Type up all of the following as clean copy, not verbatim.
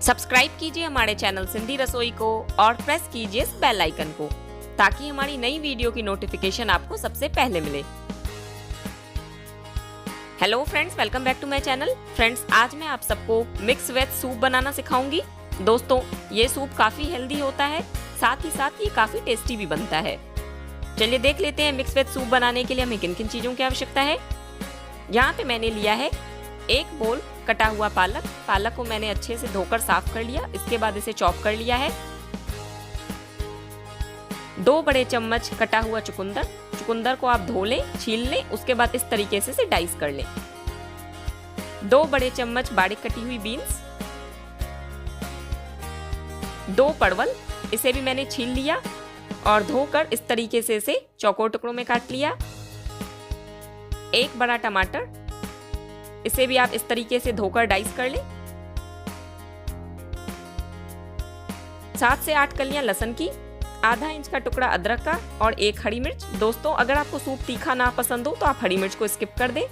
Subscribe कीजिए हमारे channel Sindhi रसोई को और प्रेस कीजिए इस बेल आइकन को ताकि हमारी नई वीडियो की नोटिफिकेशन आपको सबसे पहले मिले। Hello friends, welcome back to my channel. Friends, आज मैं आप सबको मिक्स वेज सूप बनाना सिखाऊंगी। दोस्तों, ये सूप काफी हेल्दी होता है, साथ ही साथ ये काफी टेस्टी भी बनता है। चलिए देख लेते हैं मिक्स वेज सूप बनाने के लिए हमें किन किन चीजों की आवश्यकता है। यहाँ पे मैंने लिया है एक बोल कटा हुआ पालक को मैंने अच्छे से धोकर साफ कर लिया। इसके बाद इसे चॉप कर लिया है। 2 बड़े चम्मच कटा हुआ चुकंदर को आप धो लें, छील लें, उसके बाद इस तरीके से इसे डाइस कर लें। 2 बड़े चम्मच बारीक कटी हुई बीन्स, 2 परवल, इसे भी मैंने छील लिया और धोकर इस तरीके से इसे चौकोर टुकड़ों में काट लिया। 1 बड़ा टमाटर, इसे भी आप इस तरीके से धोकर डाइस कर लें। 7 से 8 कलियां लहसुन की, आधा इंच का टुकड़ा अदरक का और 1 हरी मिर्च। दोस्तों, अगर आपको सूप तीखा ना पसंद हो तो आप हरी मिर्च को स्किप कर दें।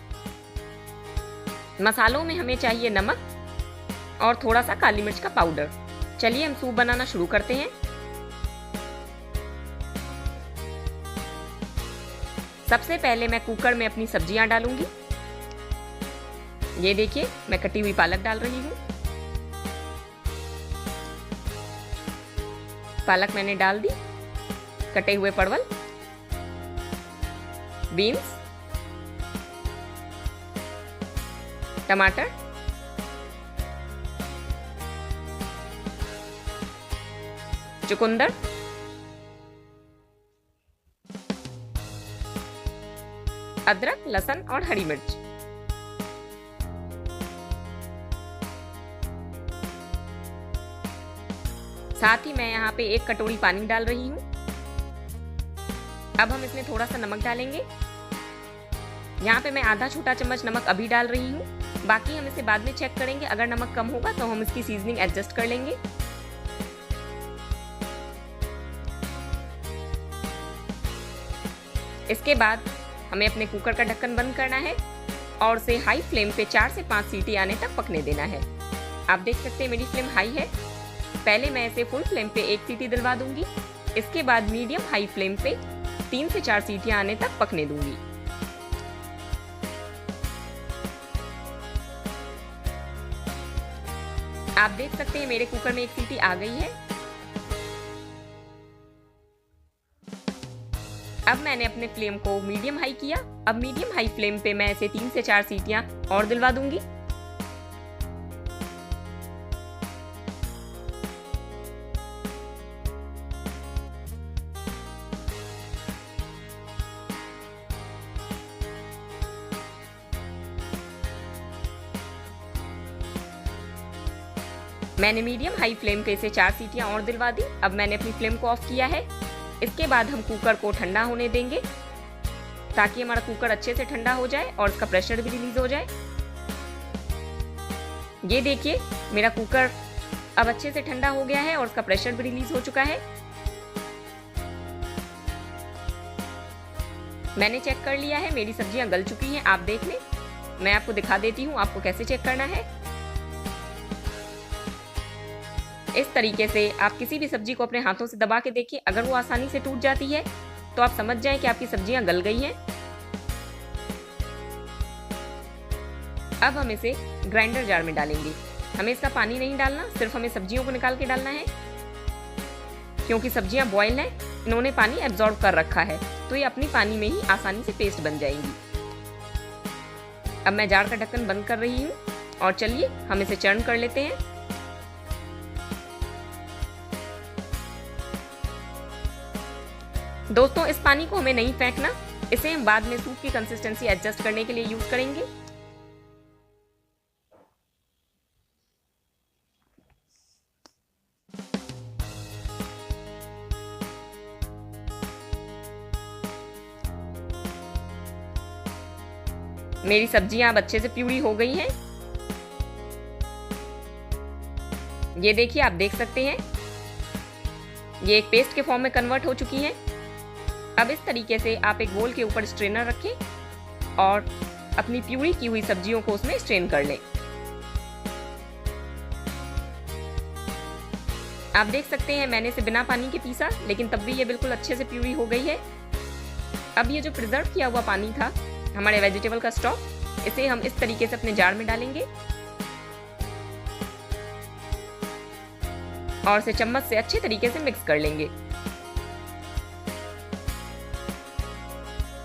मसालों में हमें चाहिए नमक और थोड़ा सा काली मिर्च का पाउडर। चलिए हम सूप बनाना शुरू करते हैं। सबसे पहले मैं कुकर में अपनी सब्जियां डालूंगी। ये देखिए, मैं कटी हुई पालक डाल रही हूँ। पालक मैंने डाल दी, कटे हुए परवल, बीन्स, टमाटर, चुकंदर, अदरक, लहसुन और हरी मिर्च। साथ ही मैं यहाँ पे 1 कटोरी पानी डाल रही हूँ। अब हम इसमें थोड़ा सा नमक डालेंगे। यहाँ पे मैं आधा छोटा चम्मच नमक अभी डाल रही हूँ, बाकी हम इसे बाद में चेक करेंगे। अगर नमक कम होगा तो हम इसकी सीजनिंग एडजस्ट कर लेंगे। इसके बाद हमें अपने कुकर का ढक्कन बंद करना है और उसे हाई फ्लेम पे 4 से 5 सीटी आने तक पकने देना है। आप देख सकते हैं मेरी फ्लेम हाई है। पहले मैं इसे फुल फ्लेम पे 1 सीटी दिलवा दूंगी। इसके बाद मीडियम हाई फ्लेम पे 3 से 4 सीटियां आने तक पकने दूंगी। आप देख सकते हैं मेरे कुकर में 1 सीटी आ गई है। अब मैंने अपने फ्लेम को मीडियम हाई किया। अब मीडियम हाई फ्लेम पे मैं इसे 3 से 4 सीटियां और दिलवा दूंगी। मैंने मीडियम हाई फ्लेम पे इसे 4 सीटियां और दिलवा दी। अब मैंने अपनी फ्लेम को ऑफ किया है। इसके बाद हम कुकर को ठंडा होने देंगे ताकि हमारा कुकर अच्छे से ठंडा हो जाए और इसका प्रेशर भी रिलीज हो जाए। ये देखिए, मेरा कुकर अब अच्छे से ठंडा हो गया है और इसका प्रेशर भी रिलीज हो चुका है। मैंने चेक कर लिया है, मेरी सब्जियां गल चुकी हैं। आप देख लें, मैं आपको दिखा देती हूँ आपको कैसे चेक करना है। इस तरीके से आप किसी भी सब्जी को अपने हाथों से दबा के देखिए। अगर वो आसानी से टूट जाती है तो आप समझ जाएं कि आपकी सब्जियां गल गई हैं। अब हम इसे ग्राइंडर जार में डालेंगे। हमें इसका पानी नहीं डालना, सिर्फ हमें सब्जियों को निकाल के डालना है। क्योंकि सब्जियां बॉयल हैं, इन्होंने पानी एब्जॉर्ब कर रखा है, तो ये अपनी पानी में ही आसानी से पेस्ट बन जाएंगी। अब मैं जार का ढक्कन बंद कर रही हूँ और चलिए हम इसे चर्न कर लेते हैं। दोस्तों, इस पानी को हमें नहीं फेंकना, इसे हम बाद में सूप की कंसिस्टेंसी एडजस्ट करने के लिए यूज करेंगे। मेरी सब्जियां अब अच्छे से प्यूरी हो गई हैं। ये देखिए, आप देख सकते हैं ये एक पेस्ट के फॉर्म में कन्वर्ट हो चुकी हैं। अब इस तरीके से आप एक बोल के ऊपर स्ट्रेनर रखें और अपनी प्यूरी की हुई सब्जियों को उसमें स्ट्रेन कर लें। आप देख सकते हैं मैंने इसे बिना पानी के पीसा, लेकिन तब भी ये बिल्कुल अच्छे से प्यूरी हो गई है। अब ये जो प्रिजर्व किया हुआ पानी था हमारे वेजिटेबल का स्टॉक, इसे हम इस तरीके से अपने जार में डालेंगे और इसे चम्मच से अच्छे तरीके से मिक्स कर लेंगे।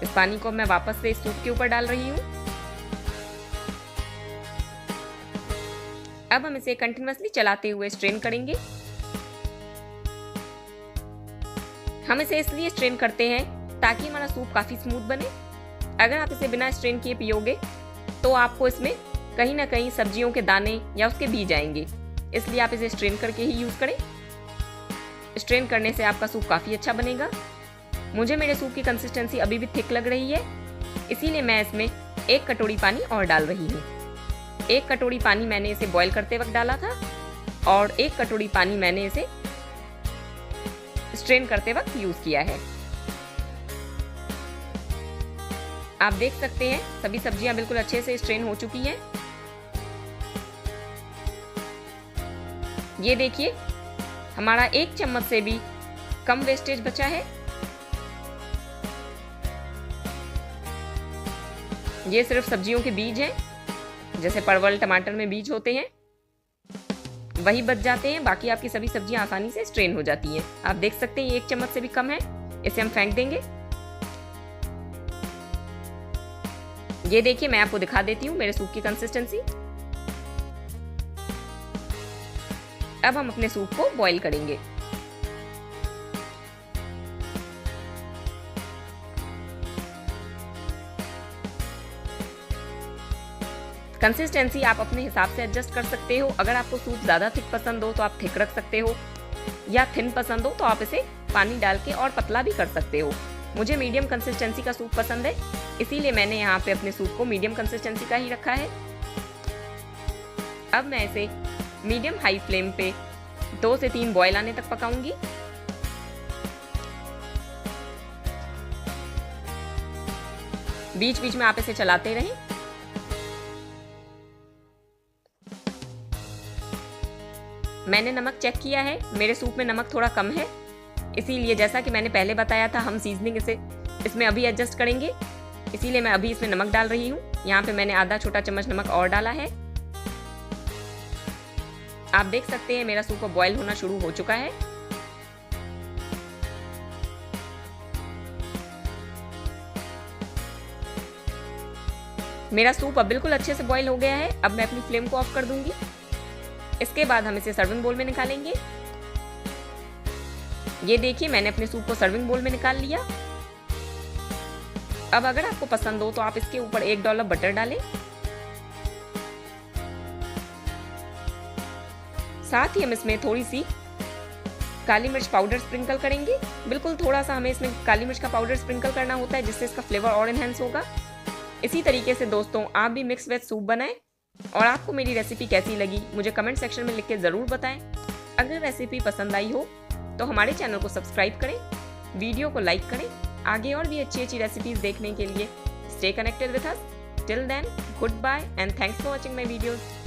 इस पानी को मैं वापस से इस सूप के ऊपर डाल रही हूँ। अब हम इसे कंटिन्यूअसली चलाते हुए स्ट्रेन करेंगे। हम इसे इसलिए स्ट्रेन करते हैं ताकि हमारा सूप काफी स्मूथ बने। अगर आप इसे बिना स्ट्रेन किए पियोगे तो आपको इसमें कहीं ना कहीं सब्जियों के दाने या उसके बीज आएंगे, इसलिए आप इसे स्ट्रेन करके ही यूज करें। स्ट्रेन करने से आपका सूप काफी अच्छा बनेगा। मुझे मेरे सूप की कंसिस्टेंसी अभी भी थिक लग रही है, इसीलिए मैं इसमें 1 कटोरी पानी और डाल रही हूँ। 1 कटोरी पानी मैंने इसे बॉईल करते वक्त डाला था और 1 कटोरी पानी मैंने इसे स्ट्रेन करते वक्त यूज किया है। आप देख सकते हैं सभी सब्जियां बिल्कुल अच्छे से स्ट्रेन हो चुकी हैं। ये देखिए हमारा 1 चम्मच से भी कम वेस्टेज बचा है। ये सिर्फ सब्जियों के बीज हैं, जैसे परवल टमाटर में बीज होते हैं वही बच जाते हैं, बाकी आपकी सभी सब्जियां आसानी से स्ट्रेन हो जाती हैं। आप देख सकते हैं 1 चम्मच से भी कम है, इसे हम फेंक देंगे। ये देखिए मैं आपको दिखा देती हूँ मेरे सूप की कंसिस्टेंसी। अब हम अपने सूप को बॉईल करेंगे। कंसिस्टेंसी आप अपने हिसाब से एडजस्ट कर सकते हो। अगर आपको सूप ज़्यादा थिक पसंद हो तो आप थिक रख सकते हो, या थिन पसंद हो तो आप इसे पानी डाल के और पतला भी कर सकते हो। मुझे मीडियम कंसिस्टेंसी का सूप पसंद है, इसीलिए मैंने यहाँ पे अपने सूप को मीडियम कंसिस्टेंसी का ही रखा है। अब मैं इसे मीडियम हाई फ्लेम पे 2 से 3 बॉयल आने तक पकाऊंगी। बीच बीच में आप इसे चलाते रहें। मैंने नमक चेक किया है, मेरे सूप में नमक थोड़ा कम है, इसीलिए जैसा कि मैंने पहले बताया था हम सीजनिंग इसमें अभी एडजस्ट करेंगे, इसीलिए मैं अभी इसमें नमक डाल रही हूँ। यहाँ पे मैंने आधा छोटा चम्मच नमक और डाला है। आप देख सकते हैं मेरा सूप बॉयल होना शुरू हो चुका है। मेरा सूप अब बिल्कुल अच्छे से बॉयल हो गया है। अब मैं अपनी फ्लेम को ऑफ कर दूंगी। इसके बाद हम इसे सर्विंग बोल में निकालेंगे। ये देखिए मैंने अपने सूप को सर्विंग बोल में निकाल लिया। अब अगर आपको पसंद हो तो आप इसके ऊपर 1 डॉलर बटर डालें। साथ ही हम इसमें थोड़ी सी काली मिर्च पाउडर स्प्रिंकल करेंगे। बिल्कुल थोड़ा सा हमें इसमें काली मिर्च का पाउडर स्प्रिंकल करना होता है, जिससे इसका फ्लेवर और एनहेंस होगा। इसी तरीके से दोस्तों आप भी मिक्स वेज सूप बनाएं। और आपको मेरी रेसिपी कैसी लगी मुझे कमेंट सेक्शन में लिख के ज़रूर बताएं। अगर रेसिपी पसंद आई हो तो हमारे चैनल को सब्सक्राइब करें, वीडियो को लाइक करें। आगे और भी अच्छी अच्छी रेसिपीज देखने के लिए stay connected with us. Till then goodbye and thanks for watching my videos.